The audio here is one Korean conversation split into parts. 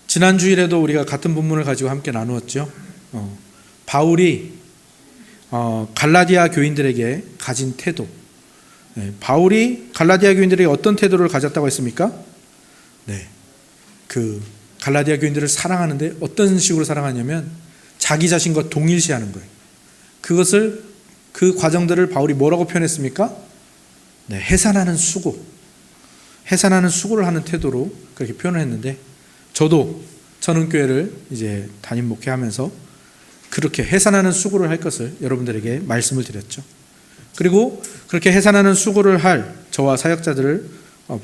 지난 주일에도 우리가 같은 본문을 가지고 함께 나누었죠. 바울이 갈라디아 교인들에게 가진 태도. 바울이 갈라디아 교인들에게 어떤 태도를 가졌다고 했습니까? 그 갈라디아 교인들을 사랑하는데 어떤 식으로 사랑하냐면 자기 자신과 동일시하는 거예요. 그 과정들을 바울이 뭐라고 표현했습니까? 해산하는 수고. 해산하는 수고를 하는 태도로 그렇게 표현을 했는데, 저도 천은교회를 이제 담임 목회하면서 그렇게 해산하는 수고를 할 것을 여러분들에게 말씀을 드렸죠. 그리고 그렇게 해산하는 수고를 할 저와 사역자들을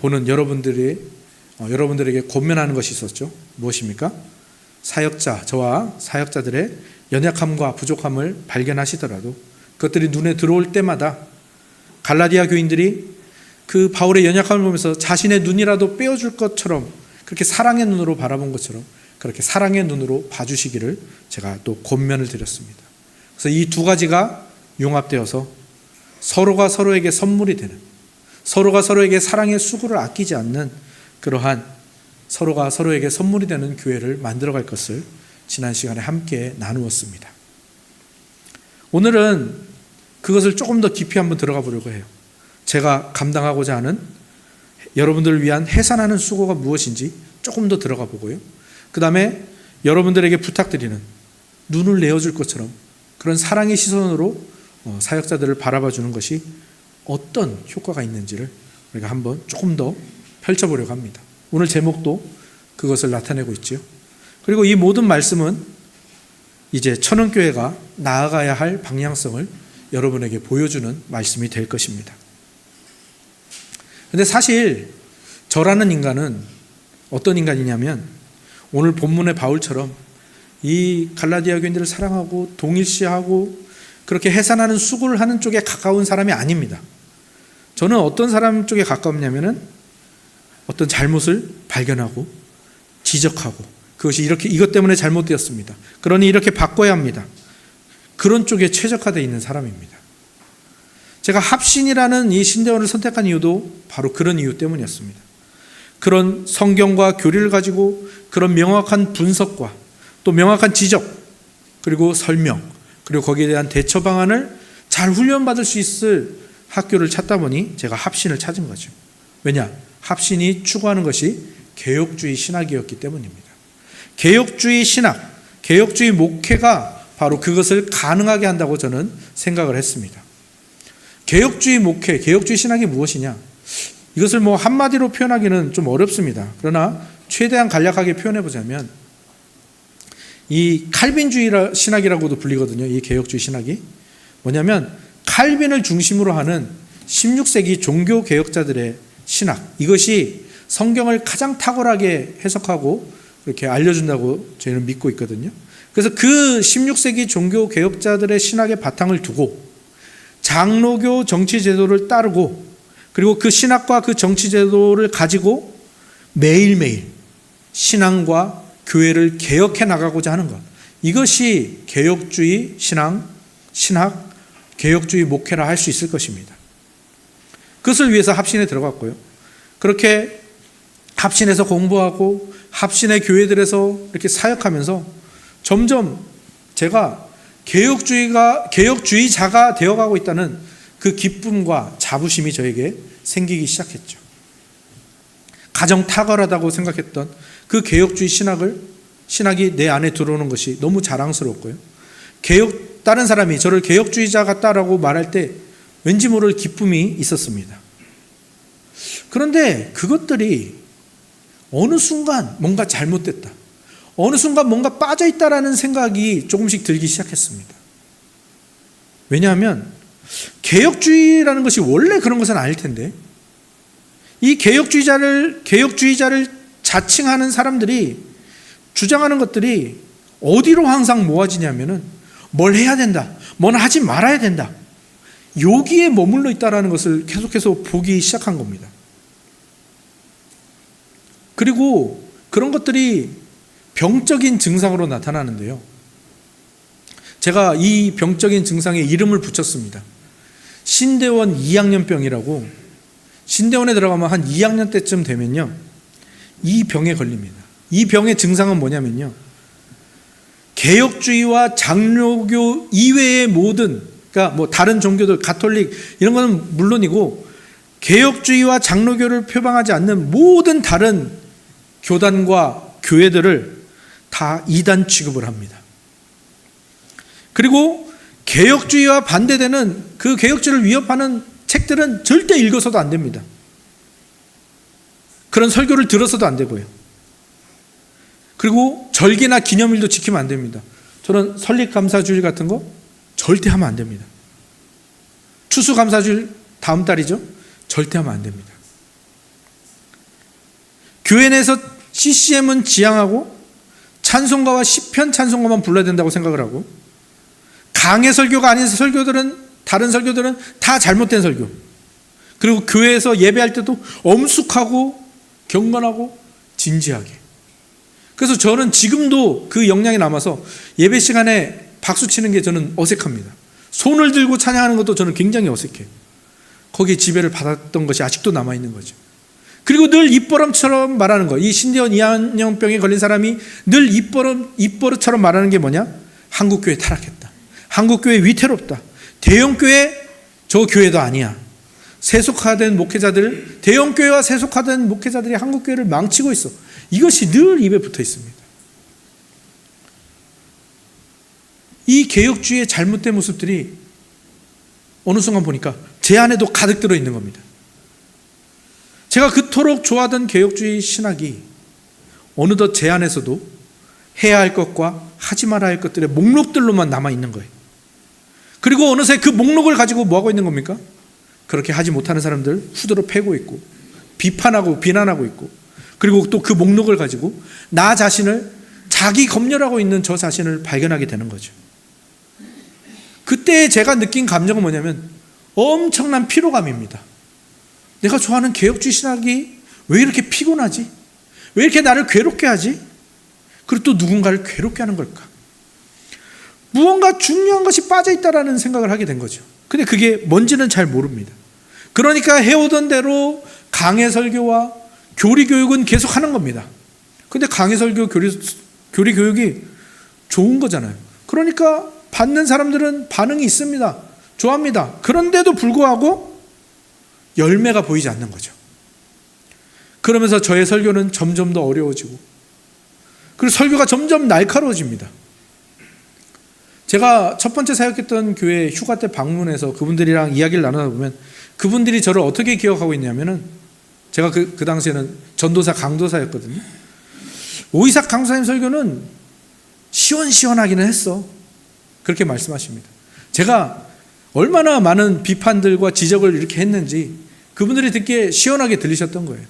보는 여러분들에게 권면하는 것이 있었죠. 무엇입니까? 저와 사역자들의 연약함과 부족함을 발견하시더라도 그것들이 눈에 들어올 때마다 갈라디아 교인들이 그 바울의 연약함을 보면서 자신의 눈이라도 빼어줄 것처럼, 그렇게 사랑의 눈으로 바라본 것처럼 그렇게 사랑의 눈으로 봐주시기를 제가 또 권면을 드렸습니다. 그래서 이 두 가지가 융합되어서 서로가 서로에게 선물이 되는, 서로가 서로에게 사랑의 수고를 아끼지 않는 그러한 서로가 서로에게 선물이 되는 교회를 만들어갈 것을 지난 시간에 함께 나누었습니다. 오늘은 그것을 조금 더 깊이 한번 들어가 보려고 해요. 제가 감당하고자 하는 여러분들을 위한 해산하는 수고가 무엇인지 조금 더 들어가 보고요. 그 다음에 여러분들에게 부탁드리는, 눈을 내어줄 것처럼 그런 사랑의 시선으로 사역자들을 바라봐 주는 것이 어떤 효과가 있는지를 우리가 한번 조금 더 펼쳐보려고 합니다. 오늘 제목도 그것을 나타내고 있지요. 그리고 이 모든 말씀은 이제 천은교회가 나아가야 할 방향성을 여러분에게 보여주는 말씀이 될 것입니다. 근데 사실 저라는 인간은 어떤 인간이냐면, 오늘 본문의 바울처럼 이 갈라디아 교인들을 사랑하고 동일시하고 그렇게 해산하는 수고를 하는 쪽에 가까운 사람이 아닙니다. 저는 어떤 사람 쪽에 가깝냐면은 어떤 잘못을 발견하고 지적하고 그것이 이것 때문에 잘못되었습니다, 그러니 이렇게 바꿔야 합니다, 그런 쪽에 최적화되어 있는 사람입니다. 제가 합신이라는 이 신대원을 선택한 이유도 바로 그런 이유 때문이었습니다. 그런 성경과 교리를 가지고 그런 명확한 분석과 또 명확한 지적, 그리고 설명, 그리고 거기에 대한 대처 방안을 잘 훈련받을 수 있을 학교를 찾다 보니 제가 합신을 찾은 거죠. 왜냐? 합신이 추구하는 것이 개혁주의 신학이었기 때문입니다. 개혁주의 신학, 개혁주의 목회가 바로 그것을 가능하게 한다고 저는 생각을 했습니다. 개혁주의 목회, 개혁주의 신학이 무엇이냐? 이것을 한마디로 표현하기는 좀 어렵습니다. 그러나 최대한 간략하게 표현해 보자면, 이 칼빈주의 신학이라고도 불리거든요. 이 개혁주의 신학이 뭐냐면, 칼빈을 중심으로 하는 16세기 종교 개혁자들의 신학, 이것이 성경을 가장 탁월하게 해석하고 이렇게 알려준다고 저희는 믿고 있거든요. 그래서 그 16세기 종교 개혁자들의 신학의 바탕을 두고 장로교 정치제도를 따르고, 그리고 그 신학과 그 정치제도를 가지고 매일매일 신앙과 교회를 개혁해 나가고자 하는 것, 이것이 개혁주의 신학, 개혁주의 목회라 할 수 있을 것입니다. 그것을 위해서 합신에 들어갔고요. 그렇게 합신에서 공부하고 합신의 교회들에서 이렇게 사역하면서 점점 제가 개혁주의자가 되어가고 있다는 그 기쁨과 자부심이 저에게 생기기 시작했죠. 가장 탁월하다고 생각했던 그 개혁주의 신학이 내 안에 들어오는 것이 너무 자랑스럽고요. 다른 사람이 저를 개혁주의자 같다라고 말할 때 왠지 모를 기쁨이 있었습니다. 그런데 그것들이 어느 순간 뭔가 잘못됐다, 어느 순간 뭔가 빠져있다라는 생각이 조금씩 들기 시작했습니다. 왜냐하면 개혁주의라는 것이 원래 그런 것은 아닐 텐데, 이 개혁주의자를 자칭하는 사람들이 주장하는 것들이 어디로 항상 모아지냐면은 뭘 해야 된다, 뭘 하지 말아야 된다, 여기에 머물러 있다라는 것을 계속해서 보기 시작한 겁니다. 그리고 그런 것들이 병적인 증상으로 나타나는데요, 제가 이 병적인 증상에 이름을 붙였습니다. 신대원 2학년병이라고. 신대원에 들어가면 한 2학년 때쯤 되면요, 이 병에 걸립니다. 이 병의 증상은 뭐냐면요, 개혁주의와 장로교 이외의 모든, 그러니까 뭐 다른 종교들, 가톨릭 이런 거는 물론이고, 개혁주의와 장로교를 표방하지 않는 모든 다른 교단과 교회들을 다 이단 취급을 합니다. 그리고 개혁주의와 반대되는 그 개혁주의를 위협하는 책들은 절대 읽어서도 안 됩니다. 그런 설교를 들어서도 안 되고요. 그리고 절기나 기념일도 지키면 안 됩니다. 저는 설립감사주일 같은 거 절대 하면 안 됩니다. 추수감사주일 다음 달이죠? 절대 하면 안 됩니다. 교회 내에서 CCM은 지향하고 찬송가와 시편 찬송가만 불러야 된다고 생각을 하고, 강해 설교가 아닌 설교들은, 다른 설교들은 다 잘못된 설교, 그리고 교회에서 예배할 때도 엄숙하고 경건하고 진지하게. 그래서 저는 지금도 그 역량이 남아서 예배 시간에 박수 치는 게 저는 어색합니다. 손을 들고 찬양하는 것도 저는 굉장히 어색해요. 거기에 지배를 받았던 것이 아직도 남아있는 거죠. 그리고 늘 입버릇처럼 말하는 거, 이 신대원 이한영병에 걸린 사람이 늘 입버릇처럼 말하는 게 뭐냐? 한국교회 타락했다, 한국교회 위태롭다, 대형교회 저 교회도 아니야, 세속화된 목회자들, 대형교회와 세속화된 목회자들이 한국교회를 망치고 있어. 이것이 늘 입에 붙어 있습니다. 이 개혁주의의 잘못된 모습들이 어느 순간 보니까 제 안에도 가득 들어있는 겁니다. 제가 그토록 좋아하던 개혁주의 신학이 어느덧 제 안에서도 해야 할 것과 하지 말아야 할 것들의 목록들로만 남아있는 거예요. 그리고 어느새 그 목록을 가지고 뭐하고 있는 겁니까? 그렇게 하지 못하는 사람들 후드로 패고 있고, 비판하고 비난하고 있고, 그리고 또 그 목록을 가지고 나 자신을, 자기 검열하고 있는 저 자신을 발견하게 되는 거죠. 그때 제가 느낀 감정은 뭐냐면 엄청난 피로감입니다. 내가 좋아하는 개혁주의 신학이 왜 이렇게 피곤하지? 왜 이렇게 나를 괴롭게 하지? 그리고 또 누군가를 괴롭게 하는 걸까? 무언가 중요한 것이 빠져있다라는 생각을 하게 된 거죠. 근데 그게 뭔지는 잘 모릅니다. 그러니까 해오던 대로 강해 설교와 교리 교육은 계속 하는 겁니다. 근데 강해 설교, 교리 교육이 좋은 거잖아요. 그러니까 받는 사람들은 반응이 있습니다. 좋아합니다. 그런데도 불구하고 열매가 보이지 않는 거죠. 그러면서 저의 설교는 점점 더 어려워지고, 그리고 설교가 점점 날카로워집니다. 제가 첫 번째 사역했던 교회 휴가 때 방문해서 그분들이랑 이야기를 나누다 보면 그분들이 저를 어떻게 기억하고 있냐면은, 제가 그 당시에는 전도사 강도사였거든요. 오이삭 강사님 설교는 시원시원하기는 했어, 그렇게 말씀하십니다. 제가 얼마나 많은 비판들과 지적을 이렇게 했는지 그분들이 듣기에 시원하게 들리셨던 거예요.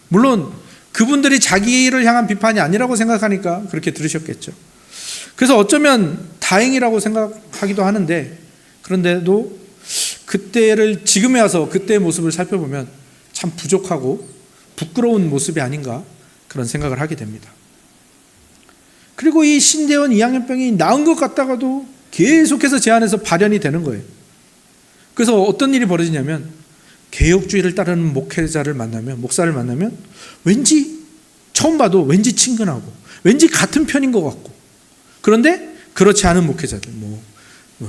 물론 그분들이 자기를 향한 비판이 아니라고 생각하니까 그렇게 들으셨겠죠. 그래서 어쩌면 다행이라고 생각하기도 하는데, 그런데도 그때를 지금에 와서 그때의 모습을 살펴보면 참 부족하고 부끄러운 모습이 아닌가, 그런 생각을 하게 됩니다. 그리고 이 신대원 이항연병이 나은 것 같다가도 계속해서 제 안에서 발현이 되는 거예요. 그래서 어떤 일이 벌어지냐면, 개혁주의를 따르는 목회자를 만나면, 목사를 만나면 왠지 처음 봐도 왠지 친근하고 왠지 같은 편인 것 같고, 그런데 그렇지 않은 목회자들, 뭐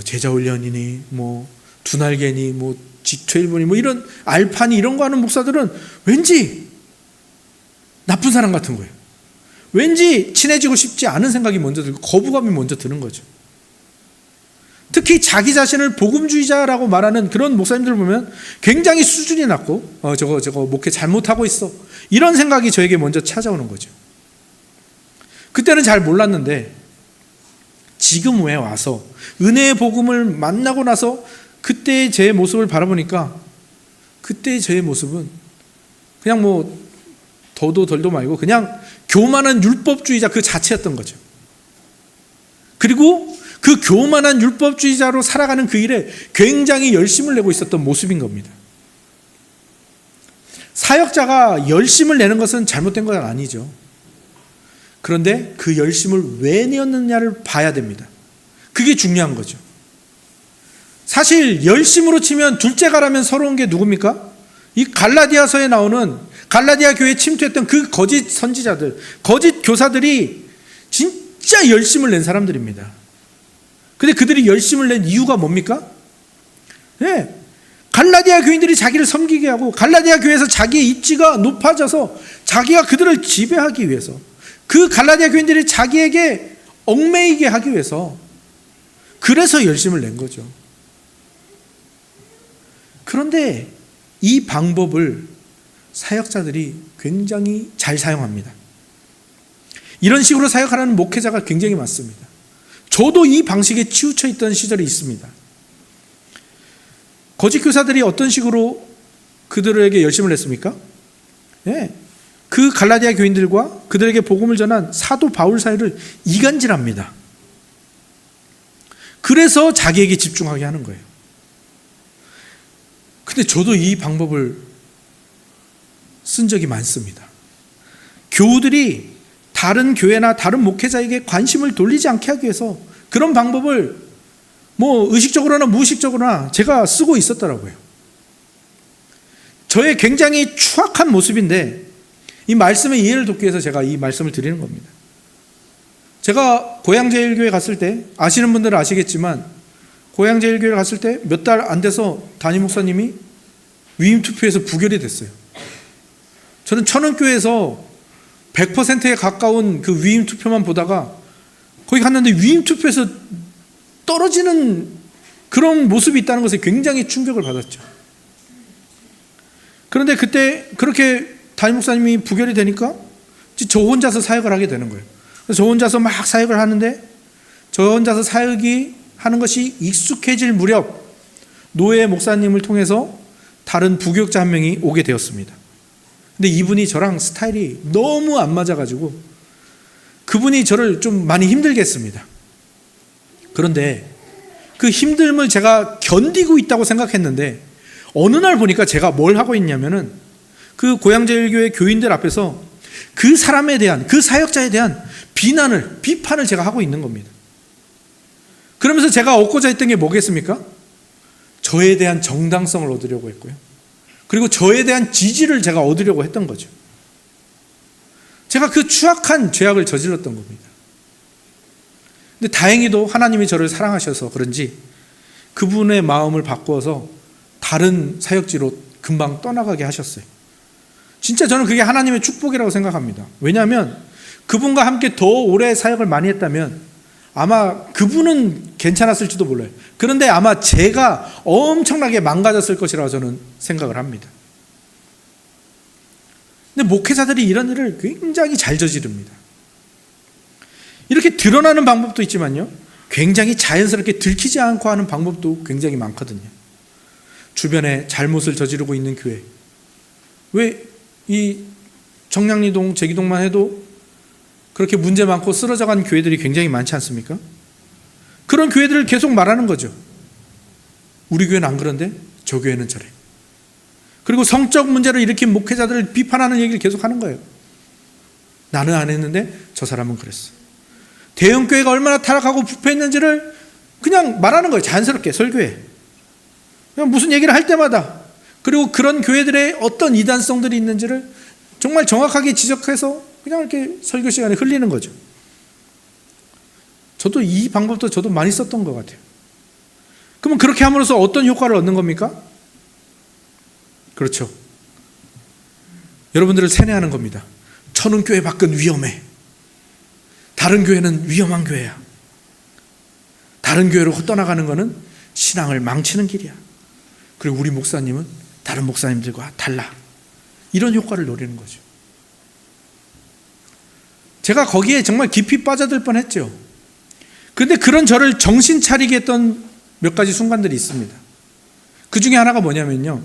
제자훈련이니 뭐 두날개니 뭐 직퇴일본이 뭐 이런 알파니 이런 거 하는 목사들은 왠지 나쁜 사람 같은 거예요. 왠지 친해지고 싶지 않은 생각이 먼저 들고 거부감이 먼저 드는 거죠. 특히 자기 자신을 복음주의자라고 말하는 그런 목사님들 보면 굉장히 수준이 낮고 저거 목회 잘못하고 있어, 이런 생각이 저에게 먼저 찾아오는 거죠. 그때는 잘 몰랐는데 지금 왜 와서 은혜의 복음을 만나고 나서 그때의 제 모습을 바라보니까, 그때의 제 모습은 그냥 뭐 더도 덜도 말고 그냥 교만한 율법주의자 그 자체였던 거죠. 그리고 그 교만한 율법주의자로 살아가는 그 일에 굉장히 열심을 내고 있었던 모습인 겁니다. 사역자가 열심을 내는 것은 잘못된 건 아니죠. 그런데 그 열심을 왜 내었느냐를 봐야 됩니다. 그게 중요한 거죠. 사실 열심으로 치면 둘째가라면 서러운 게 누굽니까? 이 갈라디아서에 나오는 갈라디아 교회에 침투했던 그 거짓 선지자들, 거짓 교사들이 진짜 열심을 낸 사람들입니다. 근데 그들이 열심을 낸 이유가 뭡니까? 네. 갈라디아 교인들이 자기를 섬기게 하고 갈라디아 교회에서 자기의 입지가 높아져서 자기가 그들을 지배하기 위해서, 그 갈라디아 교인들이 자기에게 얽매이게 하기 위해서, 그래서 열심을 낸 거죠. 그런데 이 방법을 사역자들이 굉장히 잘 사용합니다. 이런 식으로 사역하는 목회자가 굉장히 많습니다. 저도 이 방식에 치우쳐 있던 시절이 있습니다. 거짓 교사들이 어떤 식으로 그들에게 열심을 냈습니까? 네. 그 갈라디아 교인들과 그들에게 복음을 전한 사도 바울 사이를 이간질합니다. 그래서 자기에게 집중하게 하는 거예요. 근데 저도 이 방법을 쓴 적이 많습니다. 교우들이 다른 교회나 다른 목회자에게 관심을 돌리지 않게 하기 위해서 그런 방법을 의식적으로나 무의식적으로나 제가 쓰고 있었더라고요. 저의 굉장히 추악한 모습인데 이 말씀의 이해를 돕기 위해서 제가 이 말씀을 드리는 겁니다. 제가 고향제일교회 갔을 때, 아시는 분들은 아시겠지만 고향제일교회 갔을 때 몇 달 안 돼서 담임 목사님이 위임투표에서 부결이 됐어요. 저는 천은교회에서 100%에 가까운 그 위임투표만 보다가 거기 갔는데 위임투표에서 떨어지는 그런 모습이 있다는 것에 굉장히 충격을 받았죠. 그런데 그때 그렇게 담임 목사님이 부결이 되니까 저 혼자서 사역을 하게 되는 거예요. 그래서 저 혼자서 막 사역을 하는데, 저 혼자서 사역이 하는 것이 익숙해질 무렵 노예 목사님을 통해서 다른 부교육자 한 명이 오게 되었습니다. 근데 이분이 저랑 스타일이 너무 안 맞아가지고 그분이 저를 좀 많이 힘들게 했습니다. 그런데 그 힘듦을 제가 견디고 있다고 생각했는데 어느 날 보니까 제가 뭘 하고 있냐면은 그 고향제일교회 교인들 앞에서 그 사람에 대한, 그 사역자에 대한 비판을 제가 하고 있는 겁니다. 그러면서 제가 얻고자 했던 게 뭐겠습니까? 저에 대한 정당성을 얻으려고 했고요. 그리고 저에 대한 지지를 제가 얻으려고 했던 거죠. 제가 그 추악한 죄악을 저질렀던 겁니다. 근데 다행히도 하나님이 저를 사랑하셔서 그런지 그분의 마음을 바꾸어서 다른 사역지로 금방 떠나가게 하셨어요. 진짜 저는 그게 하나님의 축복이라고 생각합니다. 왜냐하면 그분과 함께 더 오래 사역을 많이 했다면 아마 그분은 괜찮았을지도 몰라요. 그런데 아마 제가 엄청나게 망가졌을 것이라고 저는 생각을 합니다. 근데 목회자들이 이런 일을 굉장히 잘 저지릅니다. 이렇게 드러나는 방법도 있지만요, 굉장히 자연스럽게 들키지 않고 하는 방법도 굉장히 많거든요. 주변에 잘못을 저지르고 있는 교회, 왜 이 정량리동, 제기동만 해도 그렇게 문제 많고 쓰러져간 교회들이 굉장히 많지 않습니까? 그런 교회들을 계속 말하는 거죠. 우리 교회는 안 그런데 저 교회는 저래. 그리고 성적 문제를 일으킨 목회자들을 비판하는 얘기를 계속 하는 거예요. 나는 안 했는데 저 사람은 그랬어. 대형교회가 얼마나 타락하고 부패했는지를 그냥 말하는 거예요. 자연스럽게 설교에. 그냥 무슨 얘기를 할 때마다. 그리고 그런 교회들의 어떤 이단성들이 있는지를 정말 정확하게 지적해서 그냥 이렇게 설교 시간에 흘리는 거죠. 저도 이 방법도 저도 많이 썼던 것 같아요. 그러면 그렇게 함으로써 어떤 효과를 얻는 겁니까? 그렇죠. 여러분들을 세뇌하는 겁니다. 천은교회 밖은 위험해. 다른 교회는 위험한 교회야. 다른 교회로 떠나가는 것은 신앙을 망치는 길이야. 그리고 우리 목사님은 다른 목사님들과 달라. 이런 효과를 노리는 거죠. 제가 거기에 정말 깊이 빠져들 뻔했죠. 그런데 그런 저를 정신 차리게 했던 몇 가지 순간들이 있습니다. 그 중에 하나가 뭐냐면요,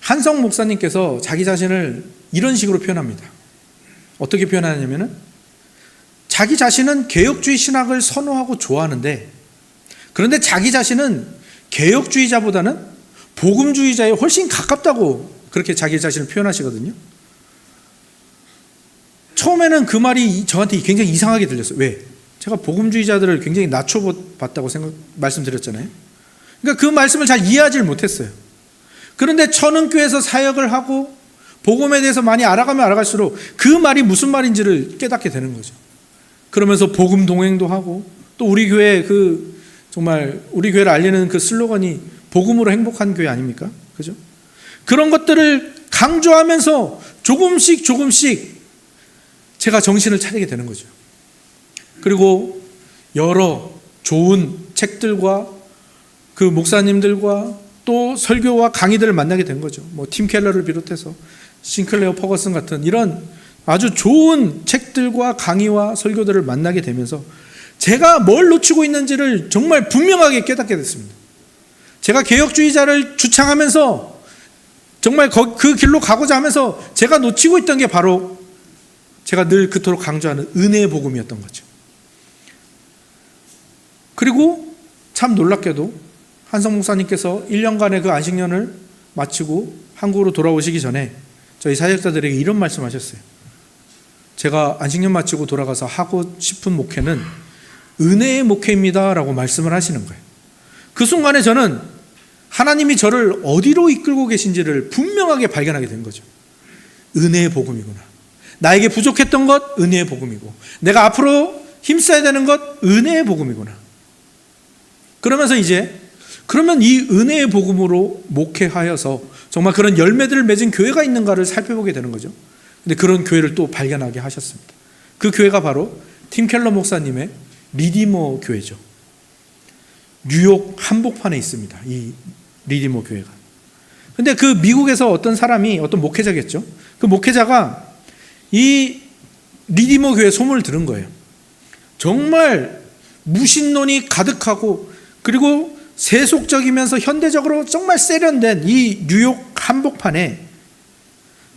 한성 목사님께서 자기 자신을 이런 식으로 표현합니다. 어떻게 표현하냐면은, 자기 자신은 개혁주의 신학을 선호하고 좋아하는데, 그런데 자기 자신은 개혁주의자보다는 복음주의자에 훨씬 가깝다고 그렇게 자기 자신을 표현하시거든요. 처음에는 그 말이 저한테 굉장히 이상하게 들렸어요. 왜? 제가 복음주의자들을 굉장히 낮춰봤다고 말씀드렸잖아요. 그러니까 그 말씀을 잘 이해하지 못했어요. 그런데 천은교회에서 사역을 하고 복음에 대해서 많이 알아가면 알아갈수록 그 말이 무슨 말인지를 깨닫게 되는 거죠. 그러면서 복음 동행도 하고, 또 우리 교회 정말 우리 교회를 알리는 그 슬로건이 복음으로 행복한 교회 아닙니까? 그죠? 그런 것들을 강조하면서 조금씩 제가 정신을 차리게 되는 거죠. 그리고 여러 좋은 책들과 그 목사님들과 또 설교와 강의들을 만나게 된 거죠. 팀 켈러를 비롯해서 싱클레어 퍼거슨 같은 이런 아주 좋은 책들과 강의와 설교들을 만나게 되면서 제가 뭘 놓치고 있는지를 정말 분명하게 깨닫게 됐습니다. 제가 개혁주의자를 주창하면서 정말 그 길로 가고자 하면서 제가 놓치고 있던 게 바로 제가 늘 그토록 강조하는 은혜의 복음이었던 거죠. 그리고 참 놀랍게도 한성 목사님께서 1년간의 그 안식년을 마치고 한국으로 돌아오시기 전에 저희 사역자들에게 이런 말씀하셨어요. 제가 안식년 마치고 돌아가서 하고 싶은 목회는 은혜의 목회입니다 라고 말씀을 하시는 거예요. 그 순간에 저는 하나님이 저를 어디로 이끌고 계신지를 분명하게 발견하게 된 거죠. 은혜의 복음이구나. 나에게 부족했던 것 은혜의 복음이고, 내가 앞으로 힘써야 되는 것 은혜의 복음이구나. 그러면서 이제 그러면 이 은혜의 복음으로 목회하여서 정말 그런 열매들을 맺은 교회가 있는가를 살펴보게 되는 거죠. 근데 그런 교회를 또 발견하게 하셨습니다. 그 교회가 바로 팀 켈러 목사님의 리디머 교회죠. 뉴욕 한복판에 있습니다. 이 리디머 교회가. 근데 그 미국에서 어떤 사람이, 어떤 목회자겠죠. 그 목회자가 이 리디머 교회 소문을 들은 거예요. 정말 무신론이 가득하고, 그리고 세속적이면서 현대적으로 정말 세련된 이 뉴욕 한복판에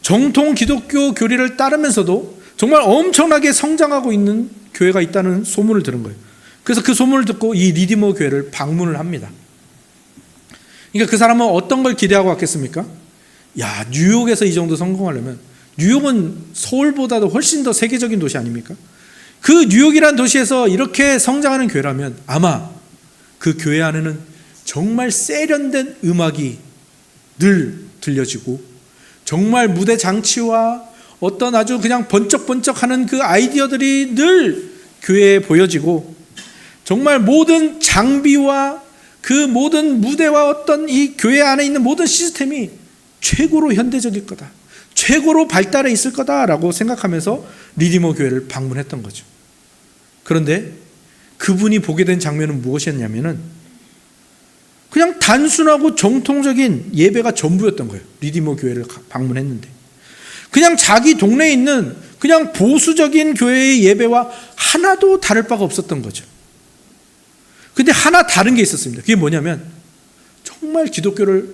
정통 기독교 교리를 따르면서도 정말 엄청나게 성장하고 있는 교회가 있다는 소문을 들은 거예요. 그래서 그 소문을 듣고 이 리디머 교회를 방문을 합니다. 그러니까 그 사람은 어떤 걸 기대하고 왔겠습니까? 야, 뉴욕에서 이 정도 성공하려면, 뉴욕은 서울보다도 훨씬 더 세계적인 도시 아닙니까? 그 뉴욕이란 도시에서 이렇게 성장하는 교회라면 아마 그 교회 안에는 정말 세련된 음악이 늘 들려지고, 정말 무대 장치와 어떤 아주 그냥 번쩍번쩍하는 그 아이디어들이 늘 교회에 보여지고, 정말 모든 장비와 그 모든 무대와 어떤 이 교회 안에 있는 모든 시스템이 최고로 현대적일 거다, 최고로 발달해 있을 거다라고 생각하면서 리디머 교회를 방문했던 거죠. 그런데 그분이 보게 된 장면은 무엇이었냐면은 그냥 단순하고 정통적인 예배가 전부였던 거예요. 리디머 교회를 방문했는데 그냥 자기 동네에 있는 그냥 보수적인 교회의 예배와 하나도 다를 바가 없었던 거죠. 근데 하나 다른 게 있었습니다. 그게 뭐냐면 정말 기독교를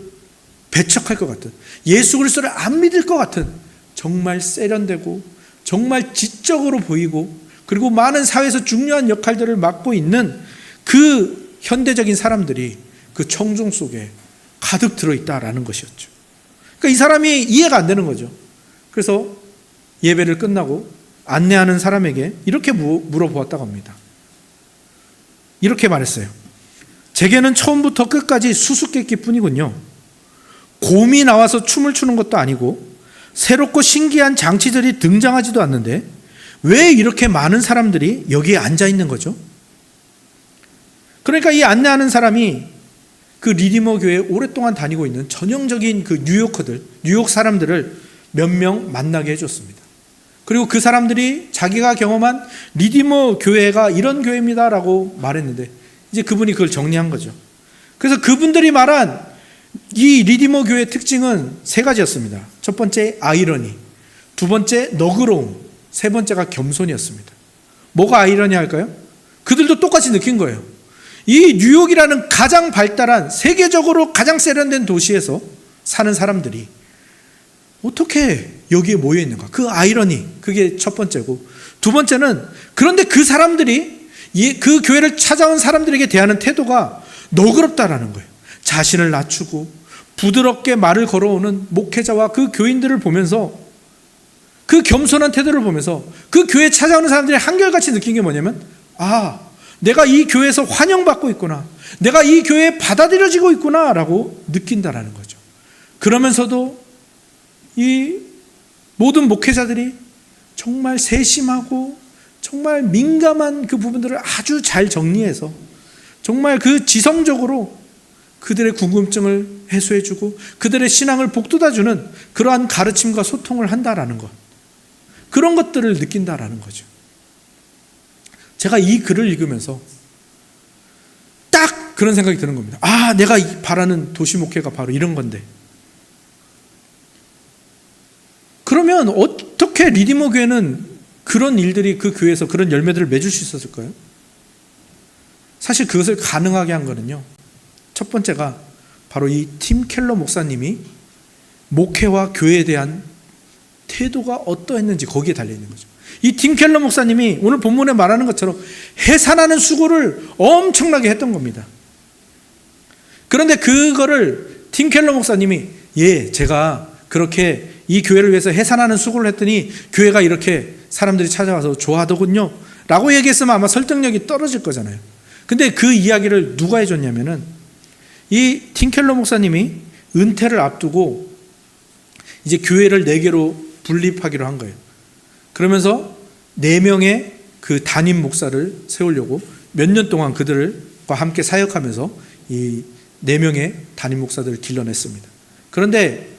배척할 것 같은, 예수 그리스도를 안 믿을 것 같은 정말 세련되고 정말 지적으로 보이고, 그리고 많은 사회에서 중요한 역할들을 맡고 있는 그 현대적인 사람들이 그 청중 속에 가득 들어있다라는 것이었죠. 그러니까 이 사람이 이해가 안 되는 거죠. 그래서 예배를 끝나고 안내하는 사람에게 이렇게 물어보았다고 합니다. 이렇게 말했어요. 제게는 처음부터 끝까지 수수께끼뿐이군요. 곰이 나와서 춤을 추는 것도 아니고 새롭고 신기한 장치들이 등장하지도 않는데 왜 이렇게 많은 사람들이 여기에 앉아 있는 거죠? 그러니까 이 안내하는 사람이 그 리디머 교회에 오랫동안 다니고 있는 전형적인 그 뉴요커들, 뉴욕 사람들을 몇 명 만나게 해줬습니다. 그리고 그 사람들이 자기가 경험한 리디머 교회가 이런 교회입니다라고 말했는데 이제 그분이 그걸 정리한 거죠. 그래서 그분들이 말한 이 리디머 교회의 특징은 세 가지였습니다. 첫 번째 아이러니, 두 번째 너그러움, 세 번째가 겸손이었습니다. 뭐가 아이러니할까요? 그들도 똑같이 느낀 거예요. 이 뉴욕이라는 가장 발달한, 세계적으로 가장 세련된 도시에서 사는 사람들이 어떻게 여기에 모여 있는가? 그 아이러니, 그게 첫 번째고, 두 번째는 그런데 그 사람들이 그 교회를 찾아온 사람들에게 대하는 태도가 너그럽다라는 거예요. 자신을 낮추고 부드럽게 말을 걸어오는 목회자와 그 교인들을 보면서, 그 겸손한 태도를 보면서 그 교회에 찾아오는 사람들이 한결같이 느낀 게 뭐냐면, 아, 내가 이 교회에서 환영받고 있구나, 내가 이 교회에 받아들여지고 있구나 라고 느낀다라는 거죠. 그러면서도 이 모든 목회자들이 정말 세심하고 정말 민감한 그 부분들을 아주 잘 정리해서 정말 그 지성적으로 그들의 궁금증을 해소해주고 그들의 신앙을 복돋아주는 그러한 가르침과 소통을 한다라는 것, 그런 것들을 느낀다라는 거죠. 제가 이 글을 읽으면서 딱 그런 생각이 드는 겁니다. 아, 내가 바라는 도시 목회가 바로 이런 건데. 그러면 어떻게 리디머 교회는 그런 일들이 그 교회에서 그런 열매들을 맺을 수 있었을까요? 사실 그것을 가능하게 한 거는요, 첫 번째가 바로 이 팀 켈러 목사님이 목회와 교회에 대한 태도가 어떠했는지 거기에 달려있는 거죠. 이 팀 켈러 목사님이 오늘 본문에 말하는 것처럼 해산하는 수고를 엄청나게 했던 겁니다. 그런데 그거를 팀 켈러 목사님이 제가 그렇게 이 교회를 위해서 해산하는 수고를 했더니 교회가 이렇게 사람들이 찾아와서 좋아하더군요 라고 얘기했으면 아마 설득력이 떨어질 거잖아요. 근데 그 이야기를 누가 해줬냐면은 이 팀 켈러 목사님이 은퇴를 앞두고 이제 교회를 4개로 분립하기로 한 거예요. 그러면서 4명의 그 담임 목사를 세우려고 몇 년 동안 그들과 함께 사역하면서 이 4명의 담임 목사들을 길러냈습니다. 그런데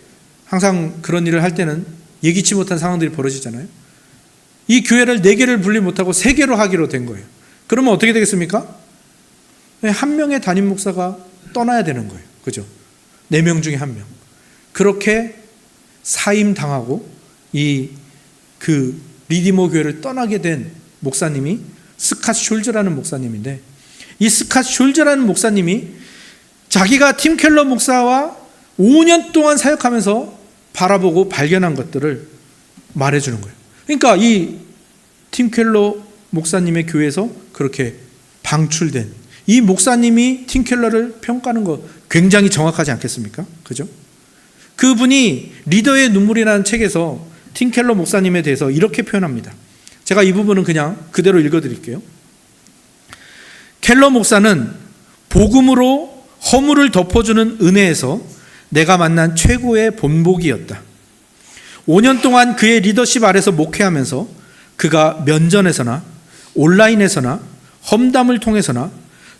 항상 그런 일을 할 때는 예기치 못한 상황들이 벌어지잖아요. 이 교회를 4개를 분리 못하고 3개로 하기로 된 거예요. 그러면 어떻게 되겠습니까? 한 명의 담임 목사가 떠나야 되는 거예요. 그죠? 4명 중에 1명. 그렇게 사임당하고 그 리디머 교회를 떠나게 된 목사님이 스캇 숄즈라는 목사님인데, 이 스캇 숄즈라는 목사님이 자기가 팀 켈러 목사와 5년 동안 사역하면서 바라보고 발견한 것들을 말해주는 거예요. 그러니까 이 팀 켈러 목사님의 교회에서 그렇게 방출된 이 목사님이 팀 켈러를 평가하는 거 굉장히 정확하지 않겠습니까? 그죠? 그분이 리더의 눈물이라는 책에서 팀 켈러 목사님에 대해서 이렇게 표현합니다. 제가 이 부분은 그냥 그대로 읽어드릴게요. 켈러 목사는 복음으로 허물을 덮어주는 은혜에서 내가 만난 최고의 본보기였다. 5년 동안 그의 리더십 아래서 목회하면서 그가 면전에서나 온라인에서나 험담을 통해서나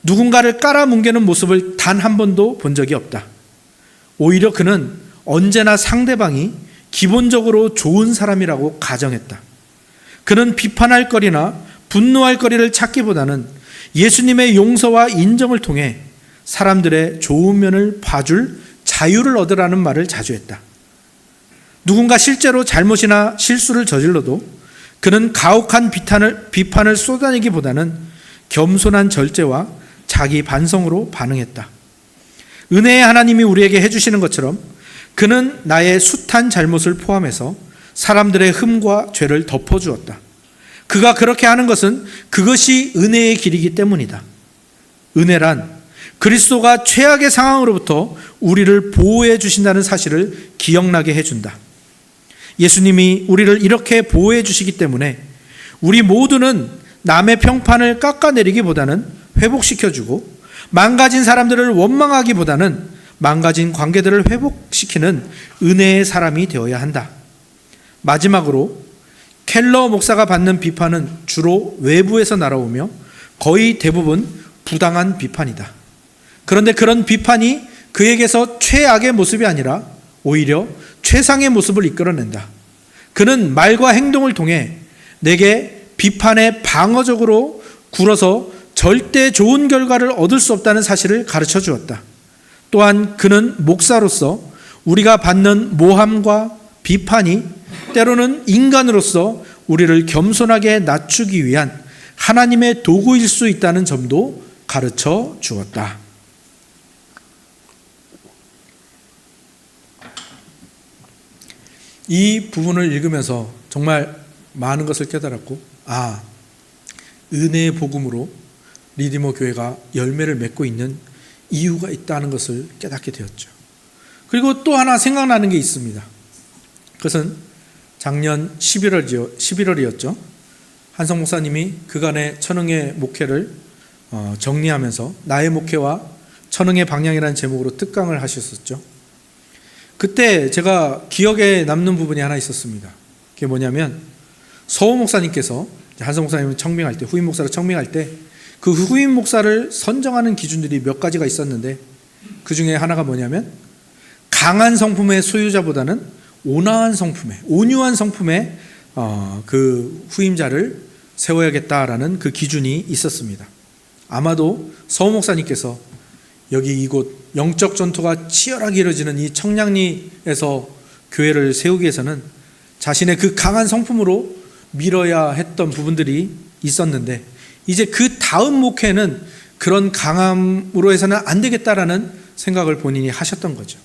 누군가를 깔아뭉개는 모습을 단 한 번도 본 적이 없다. 오히려 그는 언제나 상대방이 기본적으로 좋은 사람이라고 가정했다. 그는 비판할 거리나 분노할 거리를 찾기보다는 예수님의 용서와 인정을 통해 사람들의 좋은 면을 봐줄 자유를 얻으라는 말을 자주 했다. 누군가 실제로 잘못이나 실수를 저질러도 그는 가혹한 비판을 쏟아내기보다는 겸손한 절제와 자기 반성으로 반응했다. 은혜의 하나님이 우리에게 해주시는 것처럼 그는 나의 숱한 잘못을 포함해서 사람들의 흠과 죄를 덮어주었다. 그가 그렇게 하는 것은 그것이 은혜의 길이기 때문이다. 은혜란 그리스도가 최악의 상황으로부터 우리를 보호해 주신다는 사실을 기억나게 해준다. 예수님이 우리를 이렇게 보호해 주시기 때문에 우리 모두는 남의 평판을 깎아내리기보다는 회복시켜주고 망가진 사람들을 원망하기보다는 망가진 관계들을 회복시키는 은혜의 사람이 되어야 한다. 마지막으로 켈러 목사가 받는 비판은 주로 외부에서 날아오며 거의 대부분 부당한 비판이다. 그런데 그런 비판이 그에게서 최악의 모습이 아니라 오히려 최상의 모습을 이끌어낸다. 그는 말과 행동을 통해 내게 비판에 방어적으로 굴어서 절대 좋은 결과를 얻을 수 없다는 사실을 가르쳐 주었다. 또한 그는 목사로서 우리가 받는 모함과 비판이 때로는 인간으로서 우리를 겸손하게 낮추기 위한 하나님의 도구일 수 있다는 점도 가르쳐 주었다. 이 부분을 읽으면서 정말 많은 것을 깨달았고, 은혜의 복음으로 리디머 교회가 열매를 맺고 있는 이유가 있다는 것을 깨닫게 되었죠. 그리고 또 하나 생각나는 게 있습니다. 그것은 작년 11월이었죠. 한성 목사님이 그간의 천흥의 목회를 정리하면서 나의 목회와 천흥의 방향이라는 제목으로 특강을 하셨었죠. 그때 제가 기억에 남는 부분이 하나 있었습니다. 그게 뭐냐면 서호 목사님께서 한성 목사님을 청빙할 때, 후임 목사를 청빙할 때 그 후임 목사를 선정하는 기준들이 몇 가지가 있었는데 그 중에 하나가 뭐냐면 강한 성품의 소유자보다는 온화한 성품의, 온유한 성품의 그 후임자를 세워야겠다라는 그 기준이 있었습니다. 아마도 서호 목사님께서 여기 이곳 영적 전투가 치열하게 이루어지는 이 청량리에서 교회를 세우기 위해서는 자신의 그 강한 성품으로 밀어야 했던 부분들이 있었는데 이제 그 다음 목회는 그런 강함으로 해서는 안 되겠다라는 생각을 본인이 하셨던 거죠.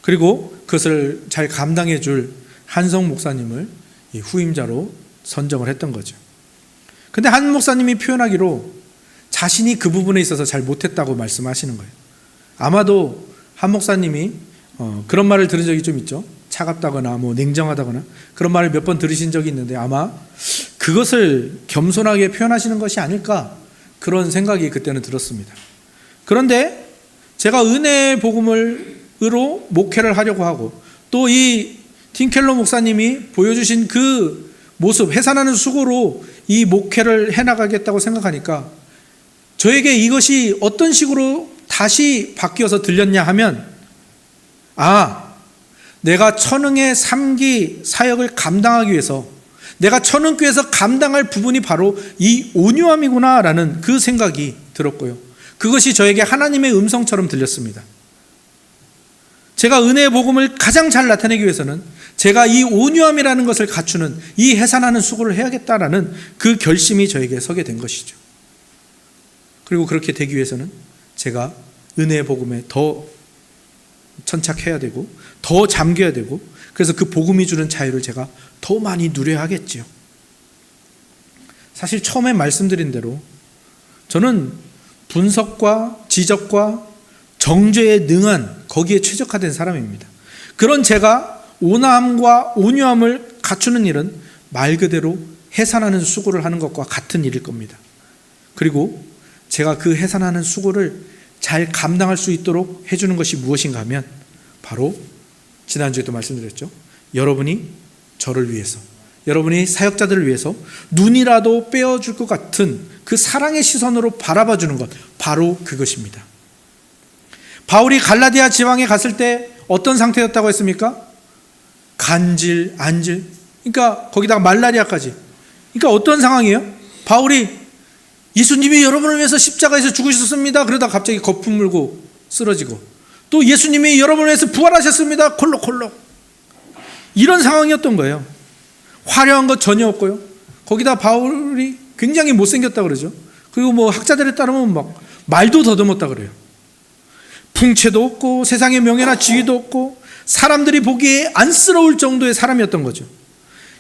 그리고 그것을 잘 감당해 줄 한성 목사님을 후임자로 선정을 했던 거죠. 근데 한 목사님이 표현하기로 자신이 그 부분에 있어서 잘 못했다고 말씀하시는 거예요. 아마도 한 목사님이 그런 말을 들은 적이 좀 있죠. 차갑다거나 뭐 냉정하다거나 그런 말을 몇 번 들으신 적이 있는데 아마 그것을 겸손하게 표현하시는 것이 아닐까 그런 생각이 그때는 들었습니다. 그런데 제가 은혜의 복음으로 목회를 하려고 하고 또 이 팀켈러 목사님이 보여주신 그 모습, 해산하는 수고로 이 목회를 해나가겠다고 생각하니까 저에게 이것이 어떤 식으로 다시 바뀌어서 들렸냐 하면 내가 천흥의 3기 사역을 감당하기 위해서 내가 천흥교회에서 감당할 부분이 바로 이 온유함이구나 라는 그 생각이 들었고요. 그것이 저에게 하나님의 음성처럼 들렸습니다. 제가 은혜의 복음을 가장 잘 나타내기 위해서는 제가 이 온유함이라는 것을 갖추는 이 해산하는 수고를 해야겠다라는 그 결심이 저에게 서게 된 것이죠. 그리고 그렇게 되기 위해서는 제가 은혜의 복음에 더 천착해야 되고 더 잠겨야 되고 그래서 그 복음이 주는 자유를 제가 더 많이 누려야 하겠지요. 사실 처음에 말씀드린 대로 저는 분석과 지적과 정죄에 능한 거기에 최적화된 사람입니다. 그런 제가 온화함과 온유함을 갖추는 일은 말 그대로 해산하는 수고를 하는 것과 같은 일일 겁니다. 그리고 제가 그 해산하는 수고를 잘 감당할 수 있도록 해주는 것이 무엇인가 하면 바로 지난주에도 말씀드렸죠. 여러분이 저를 위해서, 여러분이 사역자들을 위해서 눈이라도 빼어줄 것 같은 그 사랑의 시선으로 바라봐 주는 것, 바로 그것입니다. 바울이 갈라디아 지방에 갔을 때 어떤 상태였다고 했습니까? 간질, 안질, 그러니까 거기다가 말라리아까지. 그러니까 어떤 상황이에요? 바울이 예수님이 여러분을 위해서 십자가에서 죽으셨습니다. 그러다 갑자기 거품 물고 쓰러지고 또 예수님이 여러분을 위해서 부활하셨습니다. 콜록콜록. 이런 상황이었던 거예요. 화려한 것 전혀 없고요. 거기다 바울이 굉장히 못생겼다 그러죠. 그리고 뭐 학자들에 따르면 막 말도 더듬었다 그래요. 풍채도 없고 세상의 명예나 지위도 없고 사람들이 보기에 안쓰러울 정도의 사람이었던 거죠.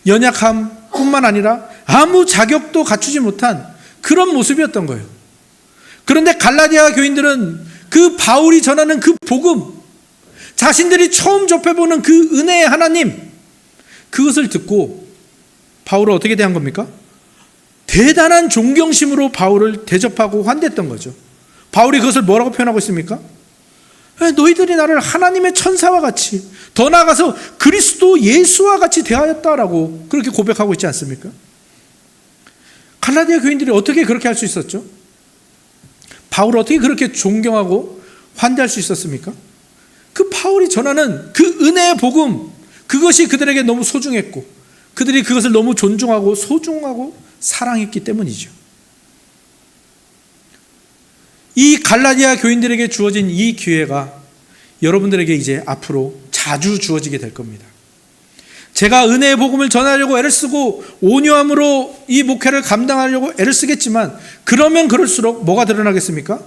연약함뿐만 아니라 아무 자격도 갖추지 못한 그런 모습이었던 거예요. 그런데 갈라디아 교인들은 그 바울이 전하는 그 복음, 자신들이 처음 접해보는 그 은혜의 하나님, 그것을 듣고 바울을 어떻게 대한 겁니까? 대단한 존경심으로 바울을 대접하고 환대했던 거죠. 바울이 그것을 뭐라고 표현하고 있습니까? 너희들이 나를 하나님의 천사와 같이, 더 나아가서 그리스도 예수와 같이 대하였다라고 그렇게 고백하고 있지 않습니까? 갈라디아 교인들이 어떻게 그렇게 할 수 있었죠? 바울을 어떻게 그렇게 존경하고 환대할 수 있었습니까? 그 바울이 전하는 그 은혜의 복음, 그것이 그들에게 너무 소중했고 그들이 그것을 너무 존중하고 소중하고 사랑했기 때문이죠. 이 갈라디아 교인들에게 주어진 이 기회가 여러분들에게 이제 앞으로 자주 주어지게 될 겁니다. 제가 은혜의 복음을 전하려고 애를 쓰고 온유함으로 이 목회를 감당하려고 애를 쓰겠지만 그러면 그럴수록 뭐가 드러나겠습니까?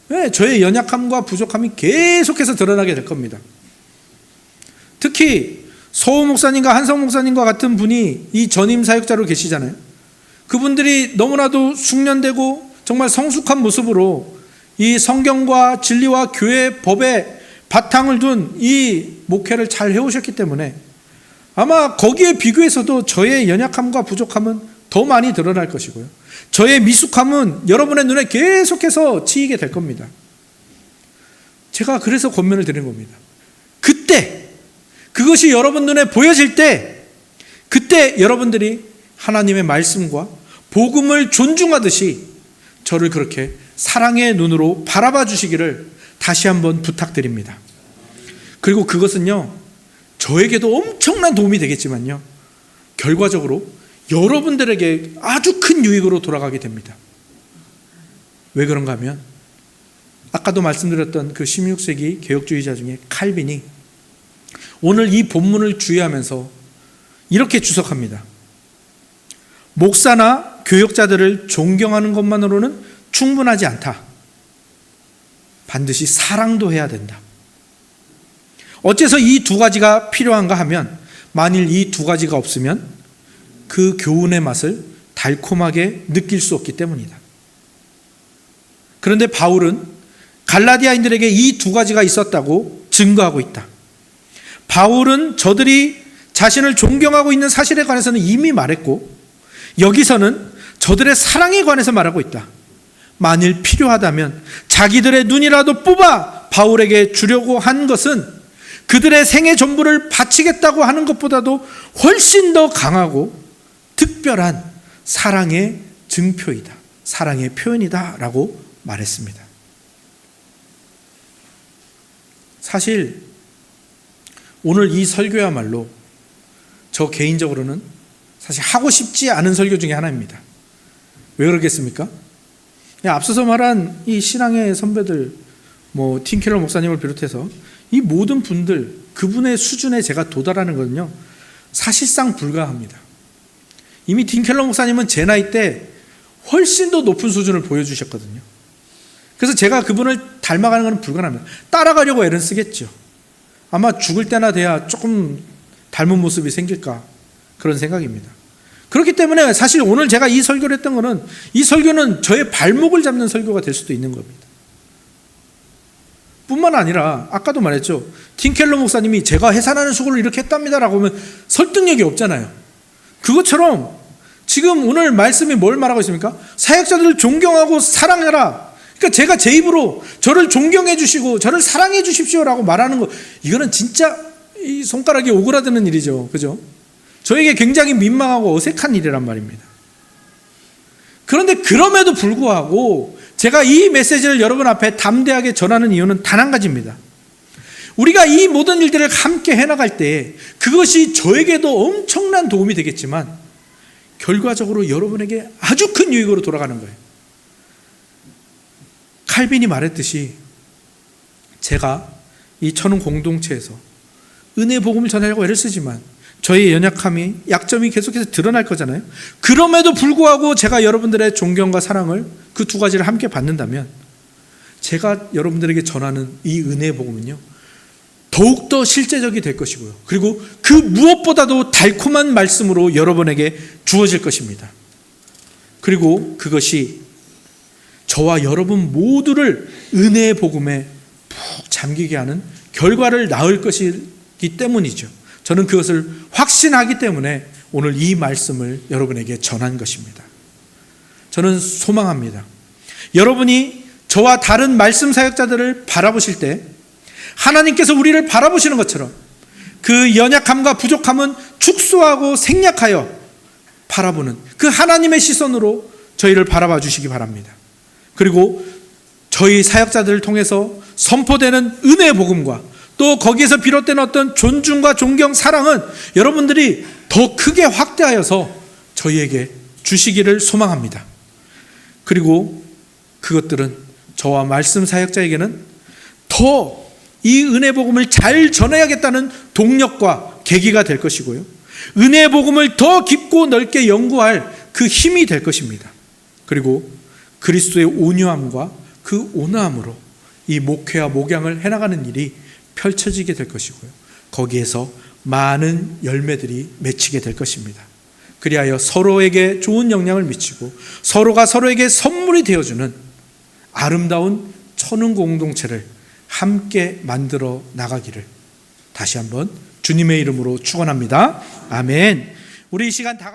네, 저의 연약함과 부족함이 계속해서 드러나게 될 겁니다. 특히 서호 목사님과 한성 목사님과 같은 분이 이 전임 사역자로 계시잖아요. 그분들이 너무나도 숙련되고 정말 성숙한 모습으로 이 성경과 진리와 교회 법에 바탕을 둔 이 목회를 잘 해오셨기 때문에 아마 거기에 비교해서도 저의 연약함과 부족함은 더 많이 드러날 것이고요. 저의 미숙함은 여러분의 눈에 계속해서 치이게 될 겁니다. 제가 그래서 권면을 드린 겁니다. 그때 그것이 여러분 눈에 보여질 때 그때 여러분들이 하나님의 말씀과 복음을 존중하듯이 저를 그렇게 사랑의 눈으로 바라봐 주시기를 다시 한번 부탁드립니다. 그리고 그것은요, 저에게도 엄청난 도움이 되겠지만요, 결과적으로 여러분들에게 아주 큰 유익으로 돌아가게 됩니다. 왜 그런가 하면 아까도 말씀드렸던 그 16세기 개혁주의자 중에 칼빈이 오늘 이 본문을 주의하면서 이렇게 주석합니다. 목사나 교역자들을 존경하는 것만으로는 충분하지 않다. 반드시 사랑도 해야 된다. 어째서 이 두 가지가 필요한가 하면, 만일 이 두 가지가 없으면 그 교훈의 맛을 달콤하게 느낄 수 없기 때문이다. 그런데 바울은 갈라디아인들에게 이 두 가지가 있었다고 증거하고 있다. 바울은 저들이 자신을 존경하고 있는 사실에 관해서는 이미 말했고, 여기서는 저들의 사랑에 관해서 말하고 있다. 만일 필요하다면 자기들의 눈이라도 뽑아 바울에게 주려고 한 것은 그들의 생애 전부를 바치겠다고 하는 것보다도 훨씬 더 강하고 특별한 사랑의 증표이다. 사랑의 표현이다 라고 말했습니다. 사실 오늘 이 설교야말로 저 개인적으로는 사실 하고 싶지 않은 설교 중에 하나입니다. 왜 그러겠습니까? 앞서서 말한 이 신앙의 선배들, 팀켈러 목사님을 비롯해서 이 모든 분들, 그분의 수준에 제가 도달하는 것은요, 사실상 불가합니다. 이미 팀켈러 목사님은 제 나이 때 훨씬 더 높은 수준을 보여주셨거든요. 그래서 제가 그분을 닮아가는 것은 불가능합니다. 따라가려고 애를 쓰겠죠. 아마 죽을 때나 돼야 조금 닮은 모습이 생길까, 그런 생각입니다. 그렇기 때문에 사실 오늘 제가 이 설교를 했던 것은, 이 설교는 저의 발목을 잡는 설교가 될 수도 있는 겁니다. 뿐만 아니라 아까도 말했죠. 팀켈러 목사님이 제가 해산하는 수고를 이렇게 했답니다라고 하면 설득력이 없잖아요. 그것처럼 지금 오늘 말씀이 뭘 말하고 있습니까? 사역자들을 존경하고 사랑해라. 그러니까 제가 제 입으로 저를 존경해 주시고 저를 사랑해 주십시오라고 말하는 거, 이거는 진짜 이 손가락이 오그라드는 일이죠. 그죠? 저에게 굉장히 민망하고 어색한 일이란 말입니다. 그런데 그럼에도 불구하고 제가 이 메시지를 여러분 앞에 담대하게 전하는 이유는 단 한 가지입니다. 우리가 이 모든 일들을 함께 해나갈 때 그것이 저에게도 엄청난 도움이 되겠지만 결과적으로 여러분에게 아주 큰 유익으로 돌아가는 거예요. 칼빈이 말했듯이 제가 이 천은 공동체에서 은혜의 복음을 전하려고 애를 쓰지만 저의 연약함이, 약점이 계속해서 드러날 거잖아요. 그럼에도 불구하고 제가 여러분들의 존경과 사랑을, 그 두 가지를 함께 받는다면 제가 여러분들에게 전하는 이 은혜의 복음은요, 더욱더 실제적이 될 것이고요. 그리고 그 무엇보다도 달콤한 말씀으로 여러분에게 주어질 것입니다. 그리고 그것이 저와 여러분 모두를 은혜의 복음에 푹 잠기게 하는 결과를 낳을 것이기 때문이죠. 저는 그것을 확신하기 때문에 오늘 이 말씀을 여러분에게 전한 것입니다. 저는 소망합니다. 여러분이 저와 다른 말씀 사역자들을 바라보실 때 하나님께서 우리를 바라보시는 것처럼 그 연약함과 부족함은 축소하고 생략하여 바라보는 그 하나님의 시선으로 저희를 바라봐 주시기 바랍니다. 그리고 저희 사역자들을 통해서 선포되는 은혜의 복음과 또 거기에서 비롯된 어떤 존중과 존경, 사랑은 여러분들이 더 크게 확대하여서 저희에게 주시기를 소망합니다. 그리고 그것들은 저와 말씀 사역자에게는 더 이 은혜 복음을 잘 전해야겠다는 동력과 계기가 될 것이고요, 은혜 복음을 더 깊고 넓게 연구할 그 힘이 될 것입니다. 그리고 그리스도의 온유함과 그 온화함으로 이 목회와 목양을 해나가는 일이 펼쳐지게 될 것이고요, 거기에서 많은 열매들이 맺히게 될 것입니다. 그리하여 서로에게 좋은 영향을 미치고 서로가 서로에게 선물이 되어주는 아름다운 천은 공동체를 함께 만들어 나가기를 다시 한번 주님의 이름으로 축원합니다. 아멘. 우리 이 시간 다